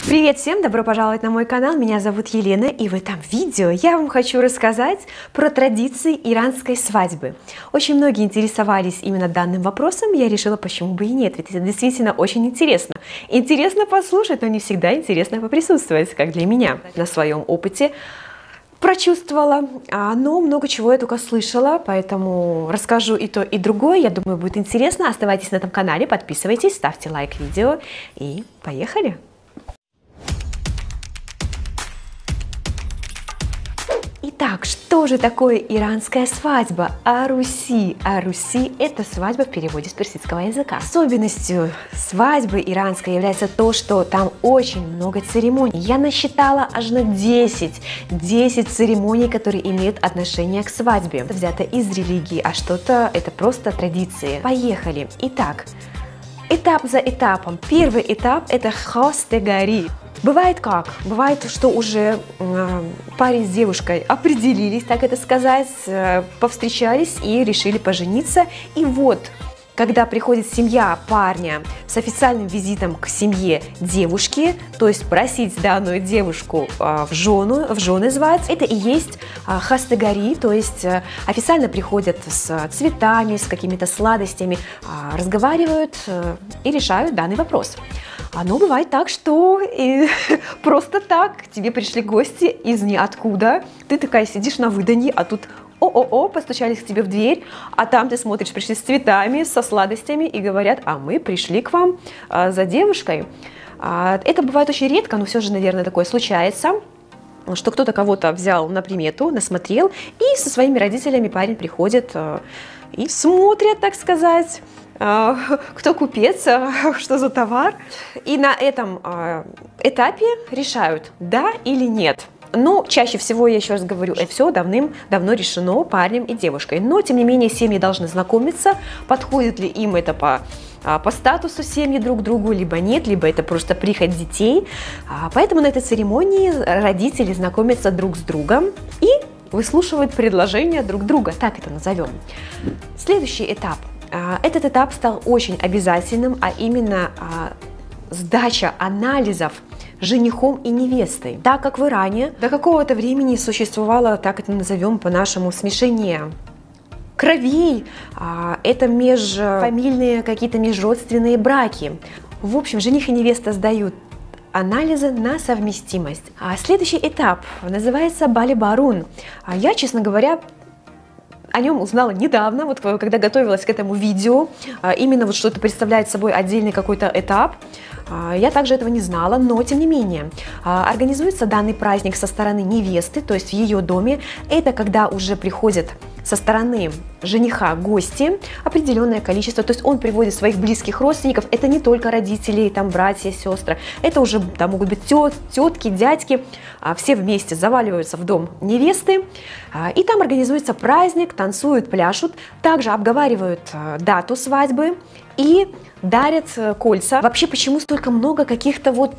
Привет всем, добро пожаловать на мой канал, меня зовут Елена, и в этом видео я вам хочу рассказать про традиции иранской свадьбы. Очень многие интересовались именно данным вопросом, я решила, почему бы и нет, ведь это действительно очень интересно. Интересно послушать, но не всегда интересно поприсутствовать, как для меня. На своем опыте прочувствовала, но много чего я только слышала, поэтому расскажу и то, и другое. Я думаю, будет интересно. Оставайтесь на этом канале, подписывайтесь, ставьте лайк видео и поехали! Итак, что же такое иранская свадьба? Аруси. Аруси – это свадьба в переводе с персидского языка. Особенностью свадьбы иранской является то, что там очень много церемоний. Я насчитала аж на 10 церемоний, которые имеют отношение к свадьбе. Это взято из религии, а что-то это просто традиции. Поехали. Итак, этап за этапом. Первый этап – это хостегари. Бывает как? Бывает, что уже парень с девушкой определились, так это сказать, повстречались и решили пожениться. И вот, когда приходит семья парня с официальным визитом к семье девушки, то есть просить данную девушку в жены звать, это и есть хостегари, то есть официально приходят с цветами, с какими-то сладостями, разговаривают и решают данный вопрос. Но бывает так, что просто так к тебе пришли гости из ниоткуда, ты такая сидишь на выданье, а тут о-о-о, постучались к тебе в дверь, а там ты смотришь, пришли с цветами, со сладостями и говорят, а мы пришли к вам за девушкой. Это бывает очень редко, но все же, наверное, такое случается, что кто-то кого-то взял на примету, насмотрел, и со своими родителями парень приходит и смотрят, так сказать, кто купец, что за товар. И на этом этапе решают, да или нет. Но чаще всего, я еще раз говорю, это все давным-давно решено парнем и девушкой. Но, тем не менее, семьи должны знакомиться, подходит ли им это по статусу семьи друг к другу, либо нет, либо это просто прихоть детей. Поэтому на этой церемонии родители знакомятся друг с другом и выслушивают предложения друг друга, так это назовем. Следующий этап. Этот этап стал очень обязательным, а именно сдача анализов женихом и невестой. Так как в Иране до какого-то времени существовало, так это назовем по-нашему, смешение кровей, это межфамильные какие-то межродственные браки. В общем, жених и невеста сдают анализы на совместимость. Следующий этап называется бали-барун. Я, честно говоря, о нем узнала недавно, вот когда готовилась к этому видео, именно вот что это представляет собой отдельный какой-то этап. Я также этого не знала, но тем не менее организуется данный праздник со стороны невесты, то есть в ее доме. Это когда уже приходят со стороны жениха гости, определенное количество, то есть он приводит своих близких родственников, это не только родители, там братья, сестры, это уже там могут быть тетки, дядьки, все вместе заваливаются в дом невесты, и там организуется праздник, танцуют, пляшут, также обговаривают дату свадьбы и дарят кольца. Вообще, почему столько много каких-то вот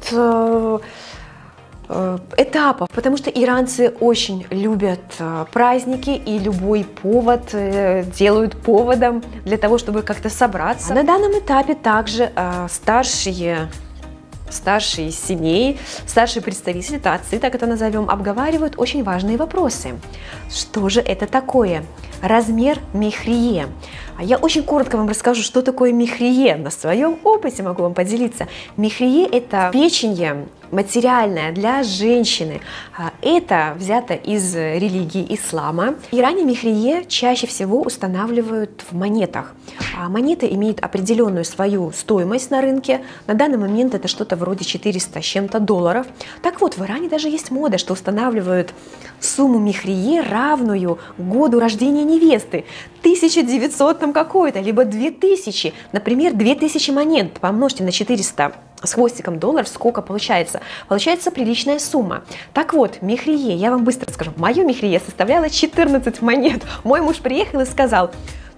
этапов? Потому что иранцы очень любят праздники, и любой повод делают поводом для того, чтобы как-то собраться. На данном этапе также старшие из семей, старшие представители, это отцы, так это назовем, обговаривают очень важные вопросы. Что же это такое? Размер мехрие. Я очень коротко вам расскажу, что такое мехрие. На своем опыте могу вам поделиться. Мехрие – это печенье материальное для женщины. Это взято из религии ислама. В Иране мехрие чаще всего устанавливают в монетах. Монеты имеют определенную свою стоимость на рынке. На данный момент это что-то вроде 400 с чем-то долларов. Так вот, в Иране даже есть мода, что устанавливают сумму мехрие, равную году рождения невесты. 1900 там какой-то, либо 2000. Например, 2000 монет помножьте на 400 с хвостиком долларов, сколько получается? Получается приличная сумма. Так вот, мехрие, я вам быстро скажу, мое мехрие составляло 14 монет. Мой муж приехал и сказал: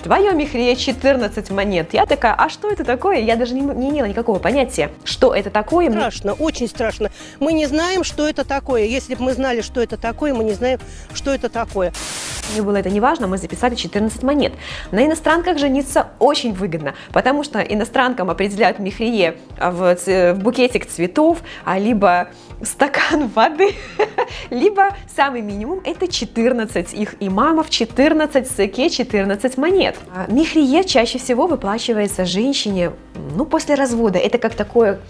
твое мехрие 14 монет. Я такая, а что это такое? Я даже не имела никакого понятия, что это такое. Страшно, очень страшно. Мы не знаем, что это такое. Если бы мы знали, что это такое, мы не знаем, что это такое. Мне было это не важно, мы записали 14 монет. На иностранках жениться очень выгодно, потому что иностранкам определяют михрие в букетик цветов, либо стакан воды, либо самый минимум это 14 их имамов, 14 секе, 14 монет. Михрие чаще всего выплачивается женщине, ну, после развода. Это как такое...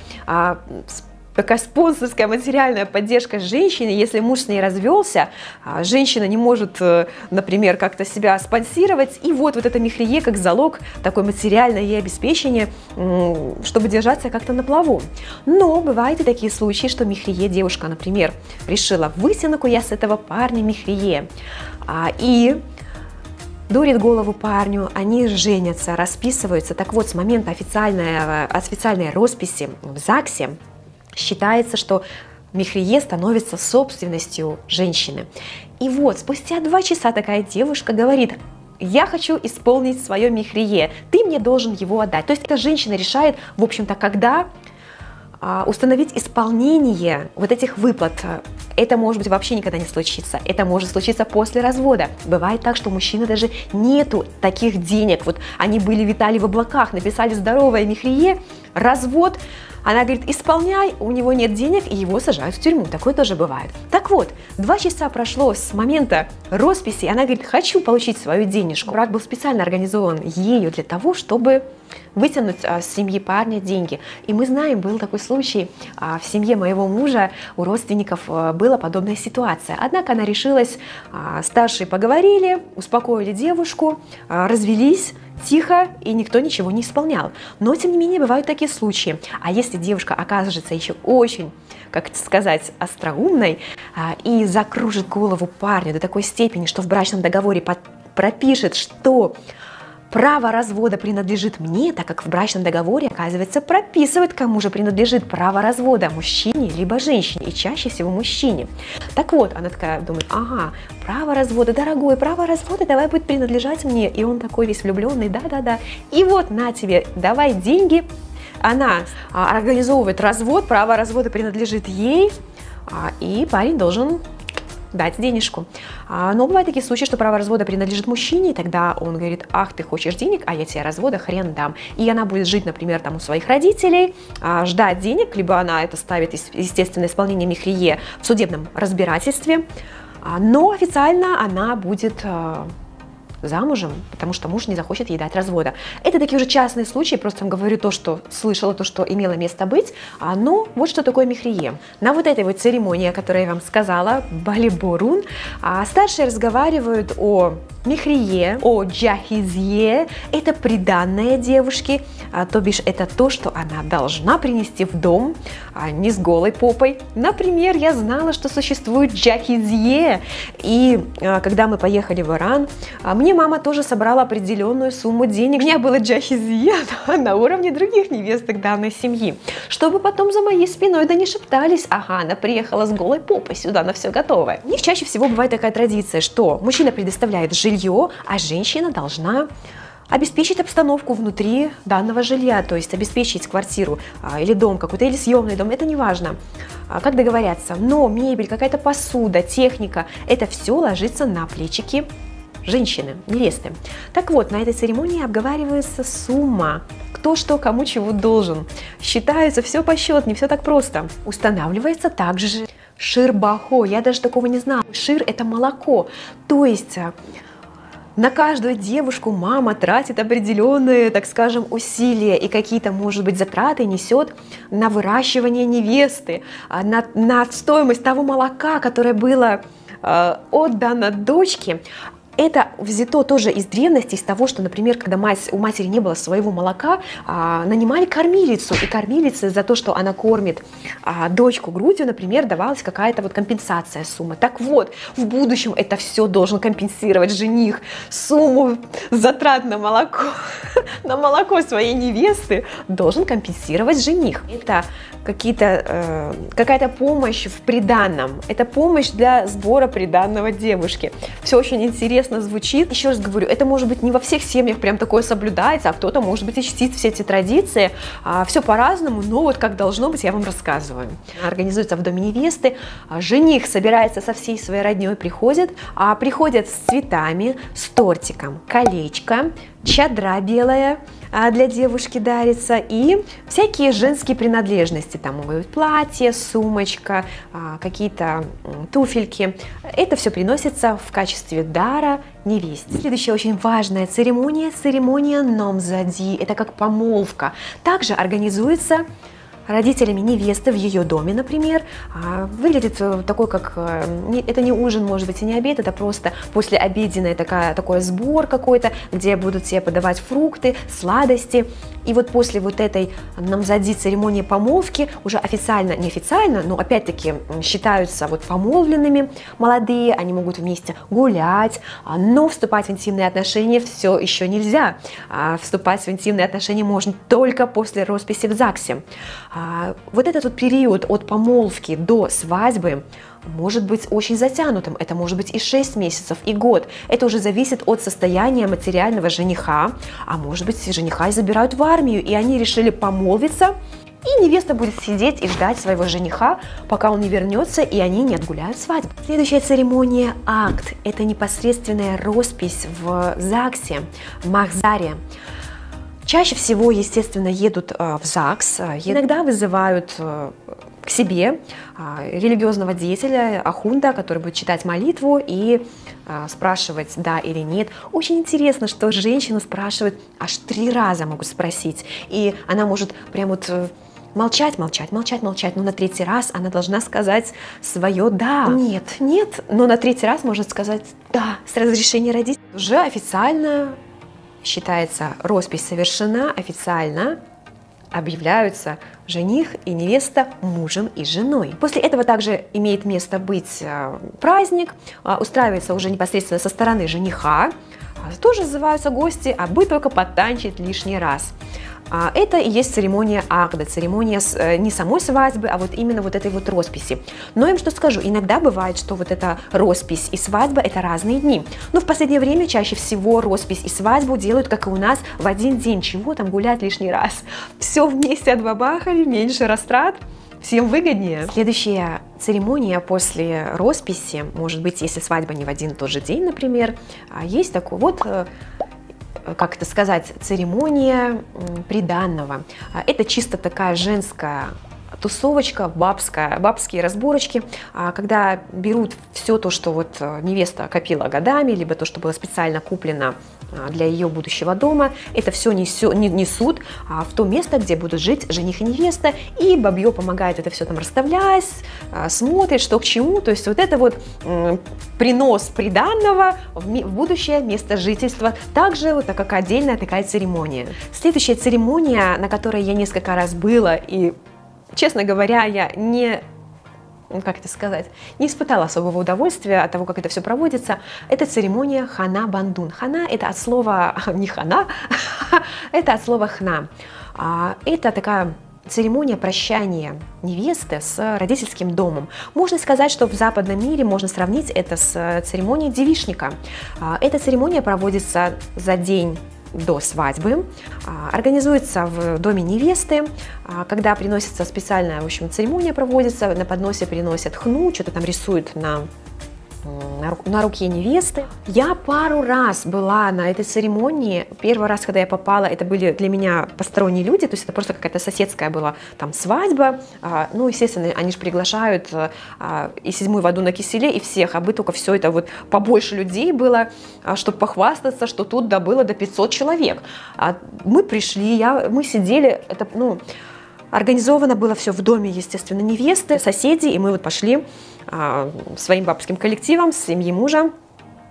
такая спонсорская материальная поддержка женщины, если муж с ней развелся, женщина не может, например, как-то себя спонсировать, и вот это михрие как залог, такое материальное ей обеспечение, чтобы держаться как-то на плаву. Но бывают и такие случаи, что михрие девушка, например, решила: вытяну-ка я с этого парня михрие, и дурит голову парню, они женятся, расписываются. Так вот, с момента официальной росписи в ЗАГСе считается, что михрие становится собственностью женщины. И вот спустя 2 часа такая девушка говорит: я хочу исполнить свое михрие, ты мне должен его отдать. То есть эта женщина решает, в общем-то, когда установить исполнение вот этих выплат. Это может быть вообще никогда не случится. Это может случиться после развода. Бывает так, что у мужчины даже нету таких денег. Вот они витали в облаках, написали здоровое михрие, развод. Она говорит: исполняй, у него нет денег, и его сажают в тюрьму. Такое тоже бывает. Так вот, 2 часа прошло с момента росписи, она говорит: хочу получить свою денежку. Брак был специально организован ею для того, чтобы вытянуть с семьи парня деньги. И мы знаем, был такой случай в семье моего мужа, у родственников была подобная ситуация. Однако она решилась, старшие поговорили, успокоили девушку, развелись тихо, и никто ничего не исполнял. Но, тем не менее, бывают такие случаи. А если девушка окажется еще очень, как сказать, остроумной и закружит голову парню до такой степени, что в брачном договоре пропишет, что право развода принадлежит мне, так как в брачном договоре, оказывается, прописывает, кому же принадлежит право развода, мужчине либо женщине, и чаще всего мужчине. Так вот, она такая думает: ага, право развода, дорогой, право развода, давай будет принадлежать мне. И он такой весь влюбленный: да-да-да. И вот на тебе, давай деньги. Она организовывает развод, право развода принадлежит ей, и парень должен дать денежку. Но бывают такие случаи, что право развода принадлежит мужчине, и тогда он говорит: ах, ты хочешь денег, а я тебе развода хрен дам. И она будет жить, например, там у своих родителей, ждать денег, либо она это ставит, естественно, исполнение михрие в судебном разбирательстве, но официально она будет замужем, потому что муж не захочет ей дать развода. Это такие уже частные случаи, просто вам говорю то, что слышала, то, что имело место быть. Но вот что такое михрие. На вот этой вот церемонии, о которой я вам сказала, балиборун, старшие разговаривают о михрие, о джахизье. Это приданное девушке, то бишь это то, что она должна принести в дом, не с голой попой. Например, я знала, что существует джахизье, и когда мы поехали в Иран, мне мама тоже собрала определенную сумму денег. У меня было джахизье на уровне других невесток данной семьи, чтобы потом за моей спиной да не шептались: ага, она приехала с голой попой сюда, на все готовое. У них чаще всего бывает такая традиция, что мужчина предоставляет жилье, а женщина должна обеспечить обстановку внутри данного жилья, то есть обеспечить квартиру или дом какой-то, или съемный дом, это не важно, как договорятся. Но мебель, какая-то посуда, техника, это все ложится на плечики женщины, невесты. Так вот, на этой церемонии обговаривается сумма, кто что кому чего должен. Считается все по счету, не все так просто. Устанавливается также шир-бахо, я даже такого не знала. Шир – это молоко, то есть на каждую девушку мама тратит определенные, так скажем, усилия и какие-то, может быть, затраты несет на выращивание невесты, на стоимость того молока, которое было отдано дочке. Это взято тоже из древности, из того, что, например, когда у матери не было своего молока, нанимали кормилицу, и кормилице за то, что она кормит дочку грудью, например, давалась какая-то вот компенсация суммы. Так вот, в будущем это все должен компенсировать жених. Сумму затрат на молоко своей невесты должен компенсировать жених. Это какая-то помощь в приданном, это помощь для сбора приданного девушки. Все очень интересно интересно звучит. Еще раз говорю, это может быть не во всех семьях прям такое соблюдается, а кто-то, может быть, и чтит все эти традиции. Все по-разному, но вот как должно быть, я вам рассказываю. Организуется в доме невесты, жених собирается со всей своей родней, приходит с цветами, с тортиком, колечко, чадра белая для девушки дарится и всякие женские принадлежности, там могут быть платье, сумочка, какие-то туфельки. Это все приносится в качестве дара невесте. Следующая очень важная церемония номзади, это как помолвка. Также организуется родителями невесты в ее доме, например. Выглядит такой, как... Это не ужин, может быть, и не обед, это просто послеобеденный такой сбор какой-то, где будут тебе подавать фрукты, сладости. И вот после вот этой намзади церемонии помолвки уже официально, неофициально, но опять-таки считаются вот помолвленными молодые, они могут вместе гулять, но вступать в интимные отношения все еще нельзя. Вступать в интимные отношения можно только после росписи в ЗАГСе. Вот этот вот период от помолвки до свадьбы может быть очень затянутым, это может быть и 6 месяцев, и год. Это уже зависит от состояния материального жениха, а может быть жениха и забирают в армию, и они решили помолвиться, и невеста будет сидеть и ждать своего жениха, пока он не вернется, и они не отгуляют свадьбу. Следующая церемония – акт. Это непосредственная роспись в ЗАГСе, в Махзаре. Чаще всего, естественно, едут в ЗАГС, иногда вызывают к себе религиозного деятеля, ахунда, который будет читать молитву и спрашивать да или нет. Очень интересно, что женщину спрашивают аж 3 раза, могут спросить, и она может прям вот молчать, но на 3-й раз она должна сказать свое «да». Нет, но на 3-й раз может сказать «да» с разрешения родителей. Уже официально считается роспись совершена, официально объявляются жених и невеста мужем и женой. После этого также имеет место быть праздник, устраивается уже непосредственно со стороны жениха, тоже называются гости, а бы только потанчить лишний раз. Это и есть церемония акда, церемония не самой свадьбы, а вот именно вот этой вот росписи. Но я им что скажу, иногда бывает, что вот эта роспись и свадьба – это разные дни. Но в последнее время чаще всего роспись и свадьбу делают, как и у нас, в один день. Чего там гулять лишний раз? Все вместе отбабахали, меньше растрат. Всем выгоднее. Следующая церемония после росписи, может быть, если свадьба не в один и тот же день, например, есть такой вот, как это сказать, церемония приданного. Это чисто такая женская тусовочка, бабские разборочки, когда берут все то, что вот невеста копила годами, либо то, что было специально куплено для ее будущего дома, это все несут в то место, где будут жить жених и невеста, и бабье помогает это все там расставлять, смотрит, что к чему, то есть вот это вот принос приданного в будущее место жительства, также вот как отдельная такая церемония. Следующая церемония, на которой я несколько раз была, и честно говоря, я не испытала особого удовольствия от того, как это все проводится. Это церемония хана бандун. Хана – это от слова не хана, это от слова хна. Это такая церемония прощания невесты с родительским домом. Можно сказать, что в западном мире можно сравнить это с церемонией девичника. Эта церемония проводится за день до свадьбы, организуется в доме невесты, когда приносится специальная, в общем, церемония проводится, на подносе приносят хну, что-то там рисуют на руке невесты. Я пару раз была на этой церемонии. Первый раз, когда я попала, это были для меня посторонние люди, то есть это просто какая-то соседская была там свадьба. Ну, естественно, они же приглашают и 7-ю воду на киселе, и всех, а бы только все это вот побольше людей было, чтобы похвастаться, что тут было до 500 человек. Мы пришли, мы сидели, это, организовано было все в доме, естественно, невесты, соседей, и мы вот пошли своим бабским коллективом, с семьи мужа,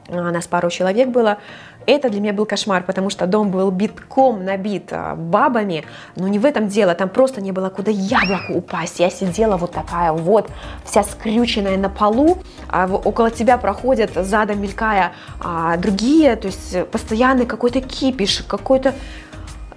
нас пару человек было. Это для меня был кошмар, потому что дом был битком набит бабами, но не в этом дело, там просто не было куда яблоку упасть. Я сидела вот такая вот, вся скрюченная на полу, около тебя проходят, задом мелькая другие, то есть постоянный какой-то кипиш, какой-то...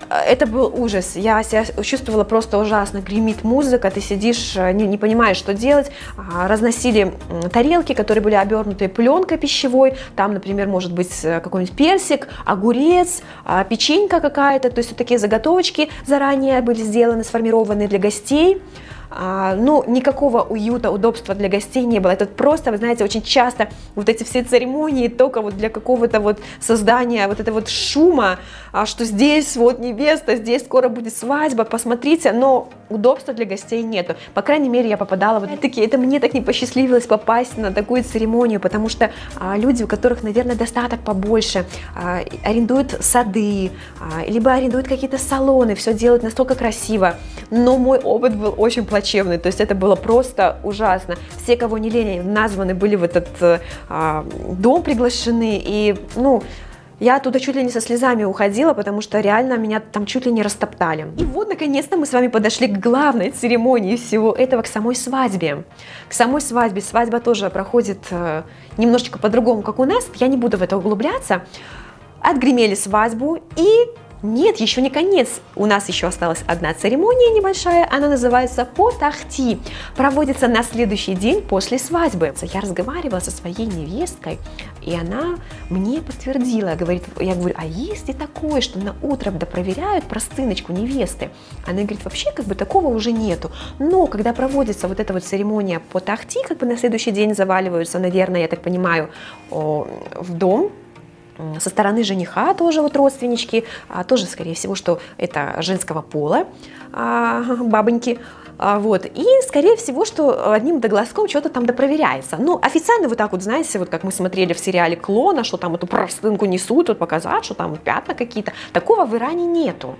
Это был ужас, я себя чувствовала просто ужасно, гремит музыка, ты сидишь, не понимаешь, что делать, разносили тарелки, которые были обернуты пленкой пищевой, там, например, может быть какой-нибудь персик, огурец, печенька какая-то, то есть вот такие заготовочки заранее были сделаны, сформированы для гостей. Ну, никакого уюта, удобства для гостей не было. Это просто, вы знаете, очень часто вот эти все церемонии только вот для какого-то вот создания вот этого вот шума, что здесь вот невеста, здесь скоро будет свадьба, посмотрите, но удобства для гостей нету. По крайней мере, я попадала вот такие, это мне так не посчастливилось попасть на такую церемонию, потому что люди, у которых, наверное, достаток побольше, арендуют сады, либо арендуют какие-то салоны, все делают настолько красиво, но мой опыт был очень плачевный, то есть это было просто ужасно. Все, кого не лень, названы были в этот дом приглашены, и, ну, я оттуда чуть ли не со слезами уходила, потому что реально меня там чуть ли не растоптали. И вот, наконец-то, мы с вами подошли к главной церемонии всего этого, к самой свадьбе. К самой свадьбе. Свадьба тоже проходит немножечко по-другому, как у нас. Я не буду в это углубляться. Отгремели свадьбу и... Нет, еще не конец. У нас еще осталась одна церемония небольшая, она называется потахти. Проводится на следующий день после свадьбы. Я разговаривала со своей невесткой, и она мне подтвердила, говорит, я говорю, а есть ли такое, что на утро проверяют простыночку невесты? Она говорит, вообще как бы такого уже нету. Но когда проводится вот эта вот церемония потахти, как бы на следующий день заваливаются, наверное, я так понимаю, в дом. Со стороны жениха тоже вот родственнички, тоже, скорее всего, что это женского пола, бабоньки. Вот. И, скорее всего, что одним глазком что-то там допроверяется. Ну, официально вот так вот, знаете, вот как мы смотрели в сериале «Клона», что там эту простынку несут, вот показать, что там пятна какие-то. Такого в Иране нету.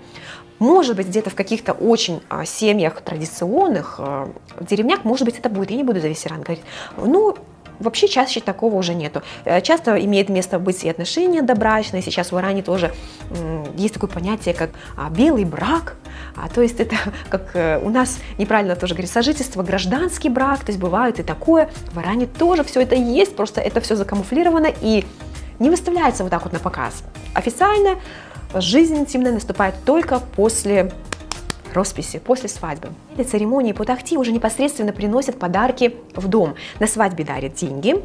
Может быть, где-то в каких-то очень семьях традиционных, в деревнях, может быть, это будет. Я не буду за весь Иран говорить. Ну, вообще чаще такого уже нету. Часто имеет место быть и отношения добрачные. Сейчас в Иране тоже есть такое понятие, как белый брак. То есть это, как у нас неправильно тоже говорит, сожительство, гражданский брак. То есть бывает и такое. В Иране тоже все это есть, просто это все закамуфлировано и не выставляется вот так вот на показ. Официально жизнь интимная наступает только после росписи, после свадьбы. Для церемонии потахти уже непосредственно приносят подарки в дом. На свадьбе дарят деньги,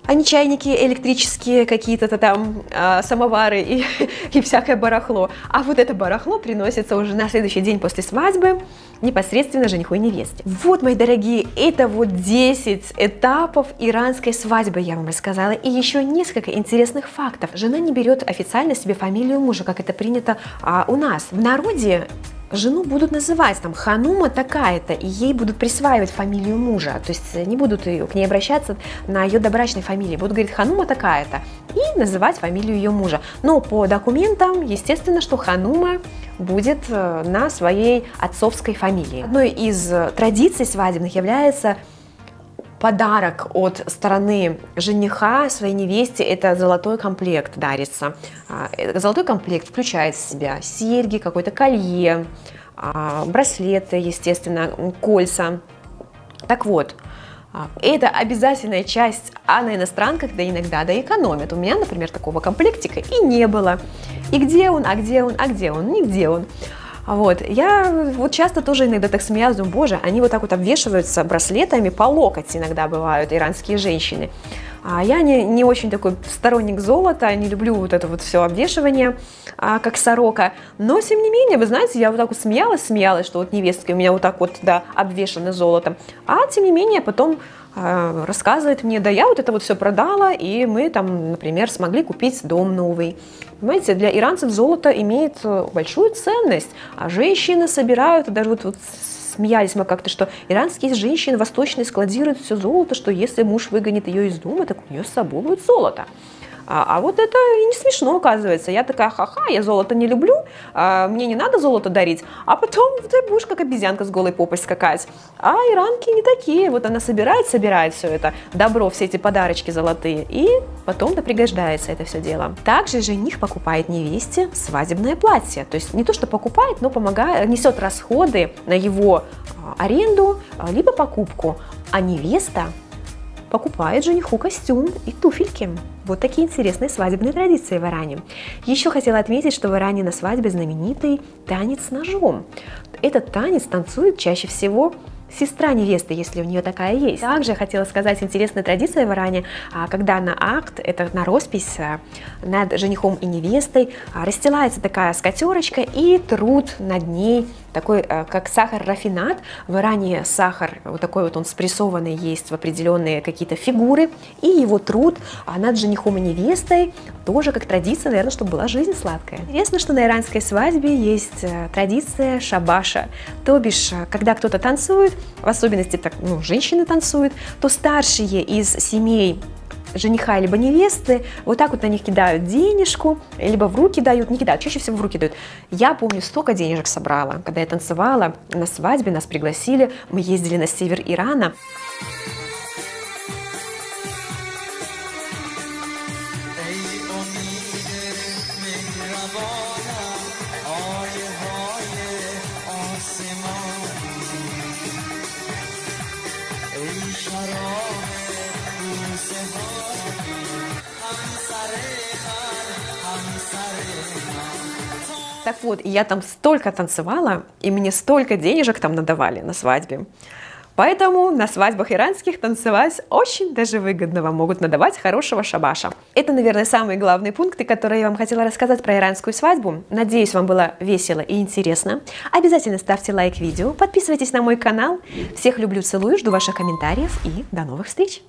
а не чайники электрические, какие-то там самовары и всякое барахло. А вот это барахло приносится уже на следующий день после свадьбы непосредственно жениху и невесте. Вот, мои дорогие, это вот 10 этапов иранской свадьбы, я вам рассказала. И еще несколько интересных фактов. Жена не берет официально себе фамилию мужа, как это принято у нас. В народе жену будут называть там ханума такая-то, и ей будут присваивать фамилию мужа, то есть не будут к ней обращаться на ее добрачной фамилии, будут говорить ханума такая-то и называть фамилию ее мужа. Но по документам, естественно, что ханума будет на своей отцовской фамилии. Одной из традиций свадебных является подарок от стороны жениха своей невесте, это золотой комплект дарится. Золотой комплект включает в себя серьги, какое-то колье, браслеты, естественно, кольца. Так вот, это обязательная часть, а на иностранках да иногда да экономят. У меня, например, такого комплектика и не было. И где он, а где он, а где он, нигде он. Вот. Я вот часто тоже иногда так смеялась, думаю, боже, они вот так вот обвешиваются браслетами по локоть иногда бывают, иранские женщины. А я не очень такой сторонник золота, не люблю вот это вот все обвешивание, как сорока. Но, тем не менее, вы знаете, я вот так вот смеялась, что вот невестки у меня вот так вот, да, обвешаны золотом. А, тем не менее, потом рассказывает мне, да, я вот это вот все продала, и мы там, например, смогли купить дом новый. Понимаете, для иранцев золото имеет большую ценность, а женщины собирают, даже вот смеялись мы как-то, что иранские женщины восточные складируют все золото, что если муж выгонит ее из дома, так у нее с собой будет золото. А вот это и не смешно, оказывается. Я такая, ха-ха, я золото не люблю, мне не надо золото дарить. А потом ты будешь как обезьянка с голой попой скакать. А иранки не такие. Вот она собирает все это добро, все эти подарочки золотые, и потом-то пригождается это все дело. Также жених покупает невесте свадебное платье. То есть не то, что покупает, но помогает, несет расходы на его аренду, либо покупку. А невеста покупает жениху костюм и туфельки. Вот такие интересные свадебные традиции в Иране. Еще хотела отметить, что в Иране на свадьбе знаменитый танец с ножом. Этот танец танцует чаще всего сестра невесты, если у нее такая есть. Также хотела сказать, интересная традиция в Иране, когда на акт, это на роспись над женихом и невестой, расстилается такая скатерочка и труд над ней, такой как сахар-рафинат. В Иране сахар, вот такой вот он спрессованный, есть в определенные какие-то фигуры, и его труд над женихом и невестой тоже как традиция, наверное, чтобы была жизнь сладкая. Интересно, что на иранской свадьбе есть традиция шабаша, то бишь, когда кто-то танцует, в особенности так, женщины танцуют, то старшие из семей жениха либо невесты вот так вот на них кидают денежку, либо в руки дают, не кидают, чаще всего в руки дают. Я помню, столько денежек собрала, когда я танцевала на свадьбе, нас пригласили, мы ездили на север Ирана. Так вот, я там столько танцевала, и мне столько денежек там надавали на свадьбе. Поэтому на свадьбах иранских танцевать очень даже выгодно, вам могут надавать хорошего шабаша. Это, наверное, самые главные пункты, которые я вам хотела рассказать про иранскую свадьбу. Надеюсь, вам было весело и интересно. Обязательно ставьте лайк видео, подписывайтесь на мой канал. Всех люблю, целую, жду ваших комментариев и до новых встреч!